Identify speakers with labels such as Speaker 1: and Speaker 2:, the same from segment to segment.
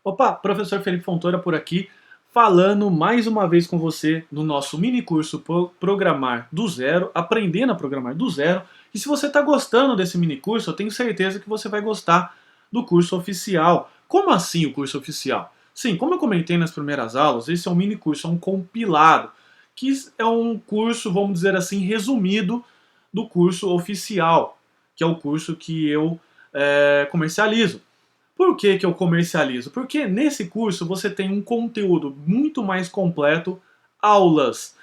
Speaker 1: Opa, professor Felipe Fontoura por aqui, falando mais uma vez com você no nosso mini curso Programar do Zero, aprendendo a programar do zero. E se você está gostando desse mini curso, eu tenho certeza que você vai gostar do curso oficial. Como assim o curso oficial? Sim, como eu comentei nas primeiras aulas, esse é um mini curso, é um compilado, que é um curso, vamos dizer assim, resumido do curso oficial, que é o curso que eu comercializo. Por que, que eu comercializo? Porque nesse curso você tem um conteúdo muito mais completo, aulas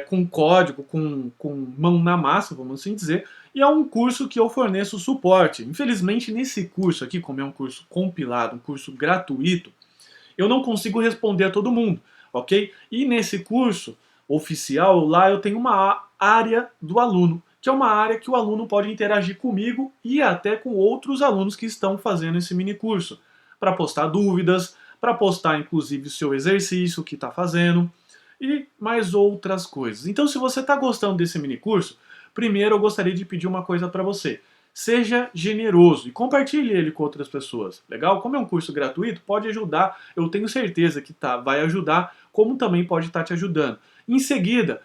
Speaker 1: com código, com mão na massa, vamos assim dizer, e é um curso que eu forneço suporte. Infelizmente, nesse curso aqui, como é um curso compilado, um curso gratuito, eu não consigo responder a todo mundo, ok? E nesse curso oficial, lá eu tenho uma área do aluno, que é uma área que o aluno pode interagir comigo e até com outros alunos que estão fazendo esse mini curso, para postar dúvidas, para postar inclusive o seu exercício que está fazendo e mais outras coisas. Então, se você está gostando desse mini curso, primeiro eu gostaria de pedir uma coisa para você. Seja generoso e compartilhe ele com outras pessoas. Legal? Como é um curso gratuito, pode ajudar. Eu tenho certeza que vai ajudar, como também pode estar te ajudando. Em seguida,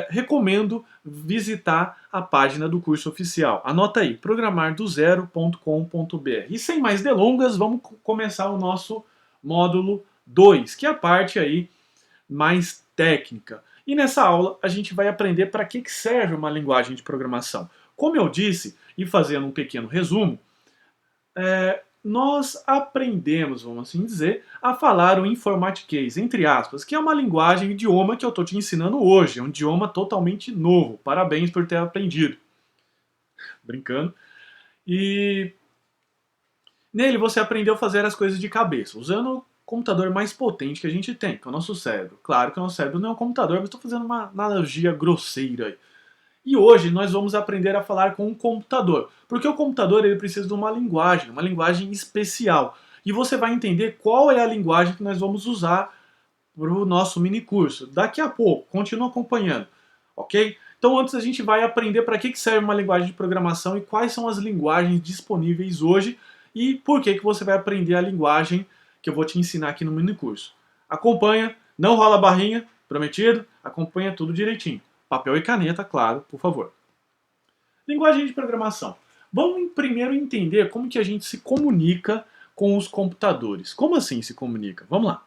Speaker 1: recomendo visitar a página do curso oficial. Anota aí, programardozero.com.br. E sem mais delongas, vamos começar o nosso módulo 2, que é a parte aí mais técnica. E nessa aula a gente vai aprender para que serve uma linguagem de programação. Como eu disse, e fazendo um pequeno resumo, nós aprendemos, vamos assim dizer, a falar o informatiquês, entre aspas, que é uma linguagem, um idioma que eu estou te ensinando hoje. É um idioma totalmente novo. Parabéns por ter aprendido. Brincando. E nele você aprendeu a fazer as coisas de cabeça, usando o computador mais potente que a gente tem, que é o nosso cérebro. Claro que o nosso cérebro não é um computador, mas estou fazendo uma analogia grosseira aí. E hoje nós vamos aprender a falar com um computador, porque o computador ele precisa de uma linguagem especial. E você vai entender qual é a linguagem que nós vamos usar para o nosso mini curso. Daqui a pouco, continua acompanhando, ok? Então antes a gente vai aprender para que serve uma linguagem de programação e quais são as linguagens disponíveis hoje e por que você vai aprender a linguagem que eu vou te ensinar aqui no mini curso. Acompanha, não rola barrinha, prometido? Acompanha tudo direitinho. Papel e caneta, claro, por favor. Linguagem de programação. Vamos primeiro entender como que a gente se comunica com os computadores. Como assim se comunica? Vamos lá.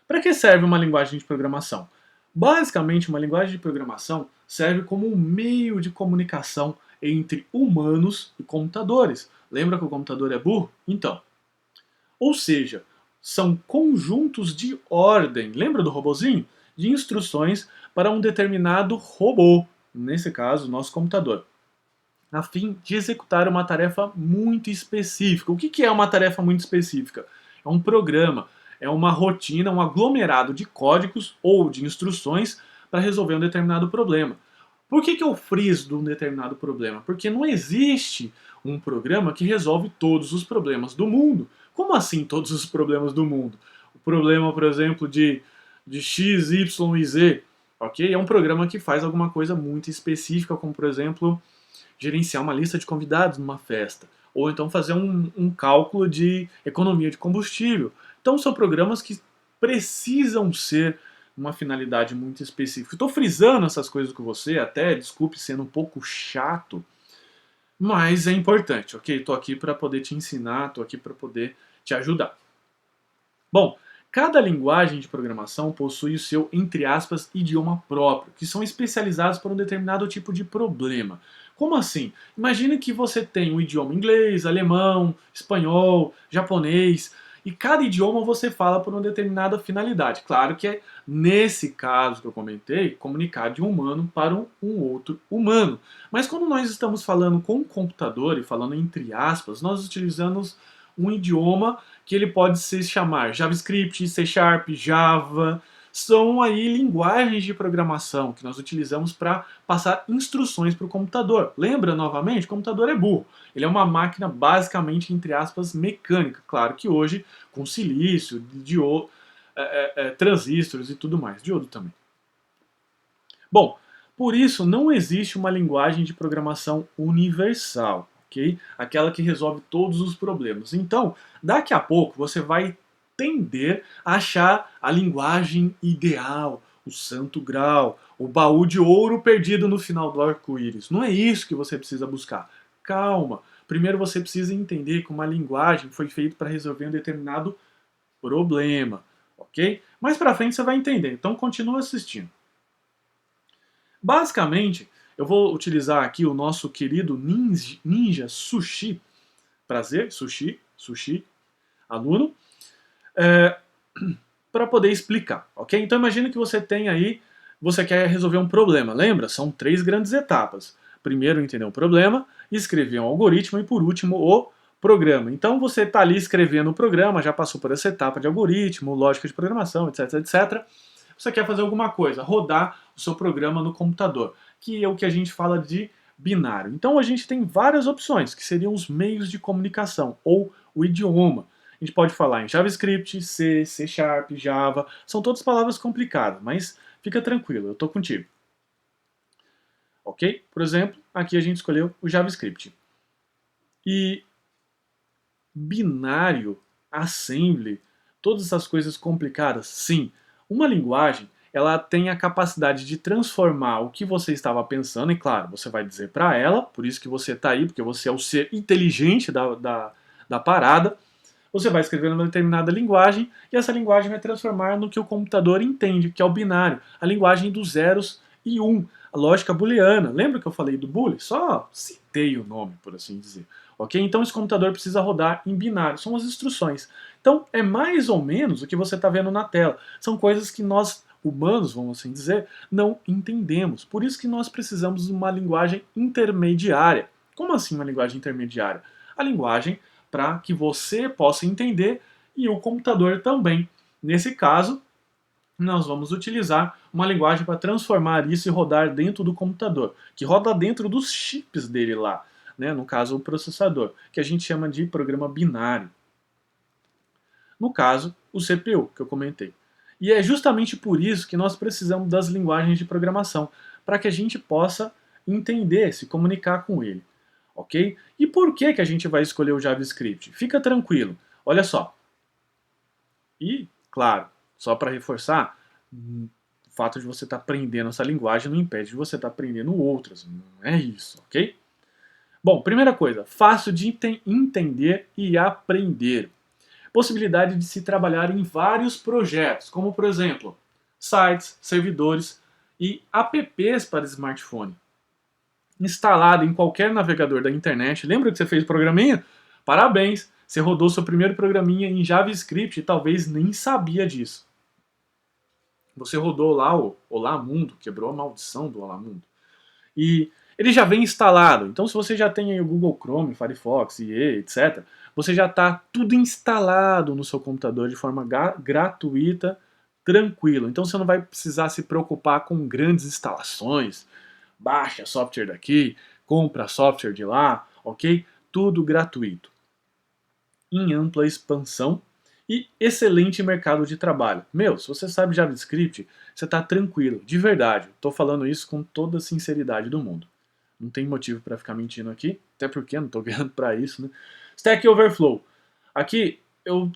Speaker 1: Para que serve uma linguagem de programação? Basicamente, uma linguagem de programação serve como um meio de comunicação entre humanos e computadores. Lembra que o computador é burro? Então. Ou seja, são conjuntos de ordem. Lembra do robozinho? De instruções para um determinado robô, nesse caso, o nosso computador, a fim de executar uma tarefa muito específica. O que é uma tarefa muito específica? É um programa, é uma rotina, um aglomerado de códigos ou de instruções para resolver um determinado problema. Por que eu friso de um determinado problema? Porque não existe um programa que resolve todos os problemas do mundo. Como assim todos os problemas do mundo? O problema, por exemplo, de X, Y e Z, ok? É um programa que faz alguma coisa muito específica, como por exemplo gerenciar uma lista de convidados numa festa, ou então fazer um cálculo de economia de combustível. Então são programas que precisam ser uma finalidade muito específica. Estou frisando essas coisas com você, até, desculpe sendo um pouco chato, mas é importante, ok? Estou aqui para poder te ensinar, estou aqui para poder te ajudar. Bom, cada linguagem de programação possui o seu, entre aspas, idioma próprio, que são especializados para um determinado tipo de problema. Como assim? Imagine que você tem um idioma inglês, alemão, espanhol, japonês, e cada idioma você fala por uma determinada finalidade. Claro que é, nesse caso que eu comentei, comunicar de um humano para um outro humano. Mas quando nós estamos falando com um computador e falando entre aspas, nós utilizamos um idioma que ele pode se chamar JavaScript, C Sharp, Java. São aí linguagens de programação que nós utilizamos para passar instruções para o computador. Lembra novamente? O computador é burro. Ele é uma máquina basicamente, entre aspas, mecânica. Claro que hoje com silício, transistores e tudo mais. Diodo também. Bom, por isso não existe uma linguagem de programação universal. ok? Aquela que resolve todos os problemas. Então, daqui a pouco você vai tender a achar a linguagem ideal, o santo grau, o baú de ouro perdido no final do arco-íris. Não é isso que você precisa buscar. Calma. Primeiro você precisa entender que uma linguagem foi feita para resolver um determinado problema, ok? Mais para frente você vai entender. Então continua assistindo. Basicamente, eu vou utilizar aqui o nosso querido Ninja Sushi. Prazer, Sushi, aluno. Para poder explicar, ok? Então imagine que você tem aí, você quer resolver um problema, lembra? São 3 grandes etapas. Primeiro entender o problema, escrever um algoritmo e por último o programa. Então você está ali escrevendo o programa, já passou por essa etapa de algoritmo, lógica de programação, etc, etc. Você quer fazer alguma coisa, rodar o seu programa no computador, que é o que a gente fala de binário. Então a gente tem várias opções, que seriam os meios de comunicação, ou o idioma. A gente pode falar em JavaScript, C, C Sharp, Java, são todas palavras complicadas, mas fica tranquilo, eu estou contigo. Ok? Por exemplo, aqui a gente escolheu o JavaScript. E binário, assembly, todas essas coisas complicadas, sim. Uma linguagem, ela tem a capacidade de transformar o que você estava pensando, e claro, você vai dizer para ela, por isso que você está aí, porque você é o ser inteligente da parada. Você vai escrever numa determinada linguagem e essa linguagem vai transformar no que o computador entende, que é o binário, a linguagem dos zeros e um, a lógica booleana. Lembra que eu falei do boolean? Só citei o nome, por assim dizer. Ok? Então esse computador precisa rodar em binário, são as instruções. Então é mais ou menos o que você está vendo na tela. São coisas que nós, humanos, vamos assim dizer, não entendemos. Por isso que nós precisamos de uma linguagem intermediária. Como assim uma linguagem intermediária? A linguagem para que você possa entender e o computador também. Nesse caso, nós vamos utilizar uma linguagem para transformar isso e rodar dentro do computador, que roda dentro dos chips dele lá, né? No caso o processador, que a gente chama de programa binário. No caso, o CPU, que eu comentei. E é justamente por isso que nós precisamos das linguagens de programação, para que a gente possa entender, se comunicar com ele. Ok? E por que, que a gente vai escolher o JavaScript? Fica tranquilo, olha só. E, claro, só para reforçar, o fato de você estar aprendendo essa linguagem não impede de você estar aprendendo outras, não é isso, ok? Bom, primeira coisa, fácil de entender e aprender. Possibilidade de se trabalhar em vários projetos, como por exemplo, sites, servidores e apps para smartphone. Instalado em qualquer navegador da internet. Lembra que você fez programinha? Parabéns! Você rodou seu primeiro programinha em JavaScript e talvez nem sabia disso. Você rodou lá o Olá Mundo, quebrou a maldição do Olá Mundo. E ele já vem instalado. Então, se você já tem aí o Google Chrome, Firefox, IE, etc., você já está tudo instalado no seu computador de forma gratuita, tranquilo. Então, você não vai precisar se preocupar com grandes instalações. Baixa software daqui, compra software de lá, ok? Tudo gratuito. Em ampla expansão e excelente mercado de trabalho. Meu, se você sabe JavaScript, você está tranquilo, de verdade. Estou falando isso com toda a sinceridade do mundo. Não tem motivo para ficar mentindo aqui, até porque eu não estou ganhando para isso, né? Stack Overflow. Aqui eu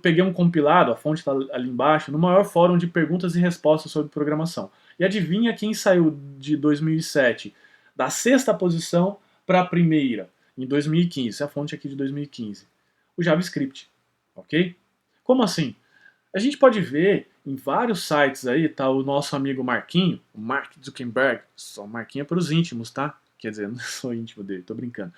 Speaker 1: peguei um compilado, a fonte está ali embaixo, no maior fórum de perguntas e respostas sobre programação. E adivinha quem saiu de 2007 da sexta posição para a primeira em 2015? Essa é a fonte aqui de 2015. O JavaScript, ok? Como assim? A gente pode ver em vários sites aí, tá o nosso amigo Marquinho, o Mark Zuckerberg, só Marquinho é para os íntimos, tá? Quer dizer, eu não sou íntimo dele, tô brincando.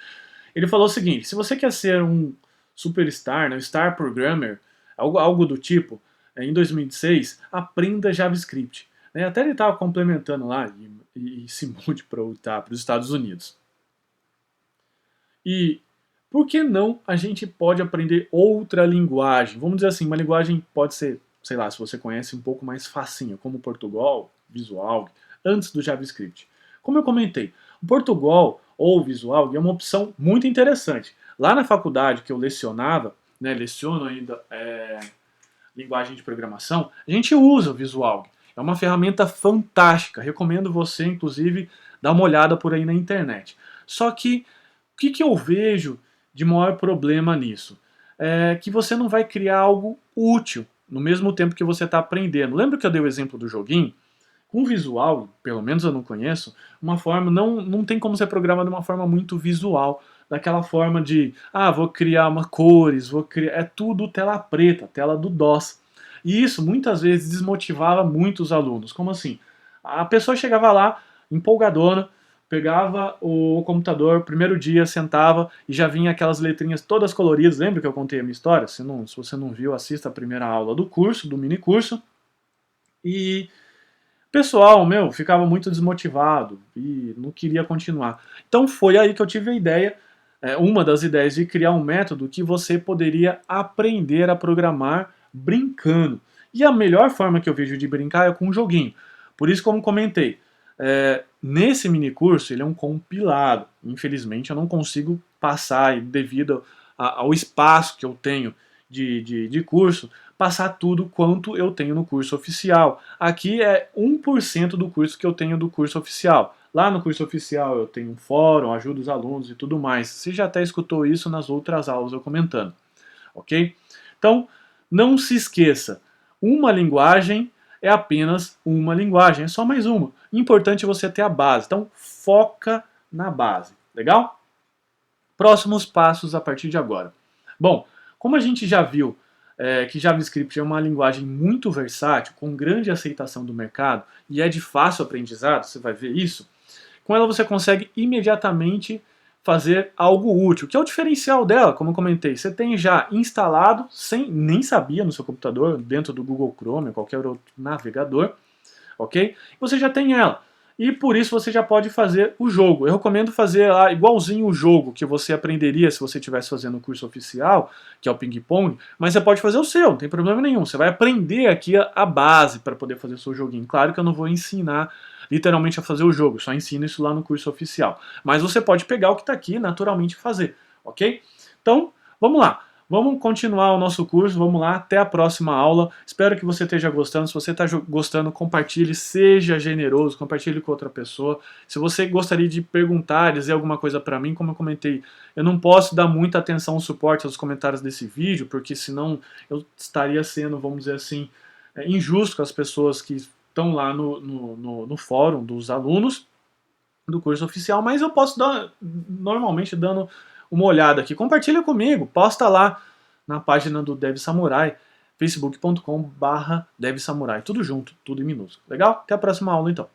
Speaker 1: Ele falou o seguinte, se você quer ser um superstar, né, star programmer, algo do tipo, em 2006, aprenda JavaScript. Né? Até ele estava complementando lá e se mude para os Estados Unidos. E por que não a gente pode aprender outra linguagem? Vamos dizer assim, uma linguagem pode ser, sei lá, se você conhece, um pouco mais facinha, como o Portugal, Visual, antes do JavaScript. Como eu comentei, o Portugal ou Visual é uma opção muito interessante. Lá na faculdade que eu lecionava, né, leciono ainda linguagem de programação, a gente usa o Visual. É uma ferramenta fantástica. Recomendo você, inclusive, dar uma olhada por aí na internet. Só que, que eu vejo de maior problema nisso? É que você não vai criar algo útil no mesmo tempo que você está aprendendo. Lembra que eu dei o exemplo do joguinho? Com visual, pelo menos eu não conheço, uma forma, não tem como ser programado de uma forma muito visual, daquela forma de, vou criar uma cores, vou criar, é tudo tela preta, tela do DOS. E isso muitas vezes desmotivava muito os alunos. Como assim? A pessoa chegava lá, empolgadona, pegava o computador, primeiro dia, sentava e já vinha aquelas letrinhas todas coloridas. Lembra que eu contei a minha história? Se você não viu, assista a primeira aula do curso, do mini curso. E pessoal, ficava muito desmotivado e não queria continuar. Então foi aí que eu tive a ideia, uma das ideias de criar um método que você poderia aprender a programar brincando. E a melhor forma que eu vejo de brincar é com um joguinho. Por isso, como comentei, nesse mini curso ele é um compilado. Infelizmente eu não consigo passar, devido ao espaço que eu tenho de curso, passar tudo quanto eu tenho no curso oficial. Aqui é 1% do curso que eu tenho do curso oficial. Lá no curso oficial eu tenho um fórum, ajudo os alunos e tudo mais. Você já até escutou isso nas outras aulas eu comentando, ok? Então, não se esqueça, uma linguagem é apenas uma linguagem, é só mais uma. Importante você ter a base, então foca na base, legal? Próximos passos a partir de agora. Bom, como a gente já viu que JavaScript é uma linguagem muito versátil, com grande aceitação do mercado e é de fácil aprendizado, você vai ver isso, com ela você consegue imediatamente fazer algo útil, que é o diferencial dela, como eu comentei, você tem já instalado, nem sabia no seu computador, dentro do Google Chrome ou qualquer outro navegador, ok? Você já tem ela. E por isso você já pode fazer o jogo. Eu recomendo fazer lá igualzinho o jogo que você aprenderia se você estivesse fazendo o curso oficial, que é o ping-pong, mas você pode fazer o seu, não tem problema nenhum. Você vai aprender aqui a base para poder fazer o seu joguinho. Claro que eu não vou ensinar literalmente a fazer o jogo, só ensino isso lá no curso oficial. Mas você pode pegar o que está aqui naturalmente fazer, ok? Então, vamos lá. Vamos continuar o nosso curso, vamos lá, até a próxima aula. Espero que você esteja gostando. Se você está gostando, compartilhe, seja generoso, compartilhe com outra pessoa. Se você gostaria de perguntar, dizer alguma coisa para mim, como eu comentei, eu não posso dar muita atenção ao suporte aos comentários desse vídeo, porque senão eu estaria sendo, vamos dizer assim, injusto com as pessoas que estão lá no fórum dos alunos do curso oficial, mas eu posso dar, normalmente, dando uma olhada aqui. Compartilha comigo, posta lá na página do Dev Samurai, facebook.com/devsamurai, tudo junto, tudo em minúsculo. Legal? Até a próxima aula então.